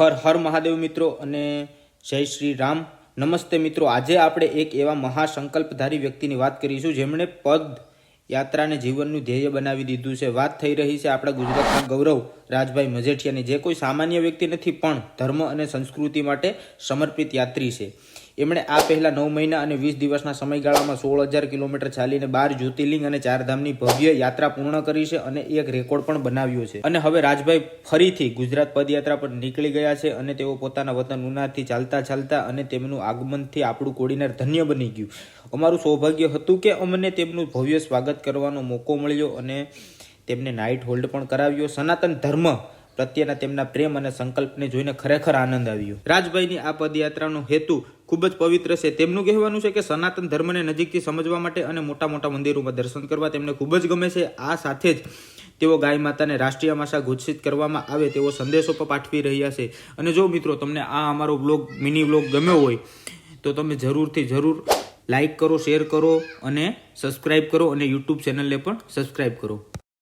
હર હર મહાદેવ મિત્રો અને જય શ્રી રામ. નમસ્તે મિત્રો. આજે આપણે એક એવા મહાસંકલ્પધારી વ્યક્તિની વાત કરીશું જેમણે પદ યાત્રાને જીવનનું ધ્યેય બનાવી દીધું છે. વાત થઈ રહી છે આપણા ગુજરાતના ગૌરવ રાજભાઈ મજેઠિયાની, જે કોઈ સામાન્ય વ્યક્તિ નથી પણ ધર્મ અને સંસ્કૃતિ માટે સમર્પિત યાત્રી છે. એમણે આ પહેલા 9 મહિના અને 20 દિવસના સમયગાળામાં 16,000 કિલોમીટર ચાલીને 12 જ્યોતિર્લિંગ અને 4 ધામની ભવ્ય યાત્રા પૂર્ણ કરી છે અને એક રેકોર્ડ પણ બનાવ્યો છે. અને હવે રાજભાઈ ફરીથી ગુજરાત પદયાત્રા પર નીકળી ગયા છે અને તેઓ પોતાના વતન ઉનાથી ચાલતા અને તેમનું આગમનથી આપણું કોડીનાર ધન્ય બની ગયું. અમારું સૌભાગ્ય હતું કે અમને તેમનું ભવ્ય સ્વાગત કરવાનો મોકો મળ્યો અને તેમને નાઇટ હોલ્ડ પણ કરાવ્યો. સનાતન ધર્મ પ્રત્યેના તેમના પ્રેમ અને સંકલ્પને જોઈને ખરેખર આનંદ આવ્યો. રાજભાઈની આ પદયાત્રાનો હેતુ ખૂબ જ પવિત્ર છે. તેમનું કહેવાનું છે કે સનાતન ધર્મને નજીકથી સમજવા માટે અને મોટા મોટા મંદિરોમાં દર્શન કરવા તેમને ખૂબ જ ગમે છે. આ સાથે જ તેઓ ગાય માતાને રાષ્ટ્રીય ભાષા ઘોષિત કરવામાં આવે તેવો સંદેશો પણ પાઠવી રહ્યા છે. અને જો મિત્રો તમને આ અમારો બ્લોગ મિની બ્લોગ ગમ્યો હોય તો તમે જરૂર લાઈક કરો, શેર કરો અને સબસ્ક્રાઈબ કરો અને યુટ્યુબ ચેનલને પણ સબસ્ક્રાઈબ કરો.